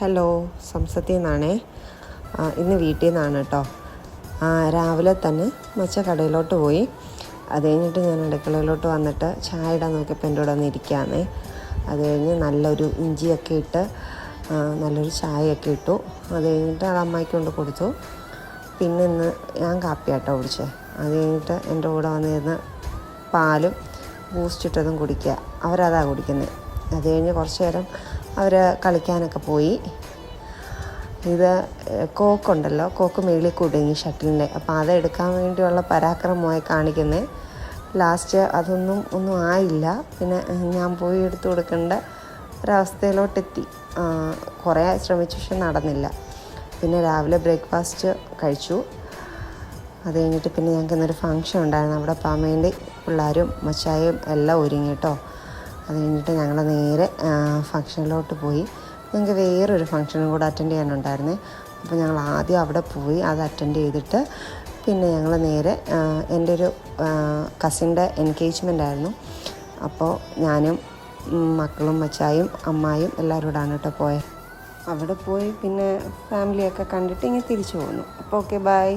Hello, സംസത്തിൽ നിന്നാണേ. ഇന്ന് വീട്ടിൽ നിന്നാണ് കേട്ടോ. രാവിലെ തന്നെ മച്ച കടയിലോട്ട് പോയി. അത് കഴിഞ്ഞിട്ട് ഞാൻ അടുക്കളയിലോട്ട് വന്നിട്ട് ചായ ഇടാൻ നോക്കിയപ്പോൾ എൻ്റെ കൂടെ ഒന്ന് ഇരിക്കാമെന്നേ. അത് കഴിഞ്ഞ് നല്ലൊരു ഇഞ്ചിയൊക്കെ ഇട്ട് നല്ലൊരു ചായയൊക്കെ ഇട്ടു. അത് കഴിഞ്ഞിട്ട് അത് അമ്മയ്ക്ക് കൊണ്ട് കൊടുത്തു. പിന്നെ ഇന്ന് ഞാൻ കാപ്പിയാട്ടോ കുടിച്ചത്. അത് കഴിഞ്ഞിട്ട് എൻ്റെ കൂടെ വന്നിരുന്ന് പാലും ബൂസ്റ്റ് ഇട്ടതും കുടിക്കുക. അവരതാണ് കുടിക്കുന്നത്. അത് കഴിഞ്ഞ് കുറച്ച് നേരം അവർ കളിക്കാനൊക്കെ പോയി. ഇത് കോക്കുണ്ടല്ലോ, കോക്ക് മേളിൽ കുടുങ്ങി ഷട്ടിലിൻ്റെ. അപ്പോൾ അതെടുക്കാൻ വേണ്ടിയുള്ള പരാക്രമമായി കാണിക്കുന്നത്. ലാസ്റ്റ് ഒന്നും ആയില്ല. പിന്നെ ഞാൻ പോയി എടുത്തു കൊടുക്കേണ്ട ഒരവസ്ഥയിലോട്ടെത്തി. കുറേ ശ്രമിച്ചു, പക്ഷെ നടന്നില്ല. പിന്നെ രാവിലെ ബ്രേക്ക്ഫാസ്റ്റ് കഴിച്ചു. അത് കഴിഞ്ഞിട്ട് പിന്നെ ഞങ്ങൾക്ക് ഇന്നൊരു ഫംഗ്ഷൻ ഉണ്ടായിരുന്നു. അവിടെ പോകാൻ വേണ്ടി പിള്ളേരും മച്ചായും എല്ലാം ഒരുങ്ങി കേട്ടോ. അത് കഴിഞ്ഞിട്ട് ഞങ്ങൾ നേരെ ഫംഗ്ഷനിലോട്ട് പോയി. ഞങ്ങൾക്ക് വേറൊരു ഫംഗ്ഷനും കൂടെ അറ്റൻഡ് ചെയ്യാനുണ്ടായിരുന്നേ. അപ്പോൾ ഞങ്ങൾ ആദ്യം അവിടെ പോയി അത് അറ്റൻഡ് ചെയ്തിട്ട് പിന്നെ ഞങ്ങൾ നേരെ എൻ്റെ ഒരു കസിൻ്റെ എൻഗേജ്മെൻ്റ് ആയിരുന്നു. അപ്പോൾ ഞാനും മക്കളും മച്ചായും അമ്മായും എല്ലാവരും കൂടാണ് കേട്ടോ പോയത്. അവിടെ പോയി പിന്നെ ഫാമിലിയൊക്കെ കണ്ടിട്ട് ഇങ്ങനെ തിരിച്ചു പോന്നു. അപ്പോൾ ഓക്കെ, ബൈ.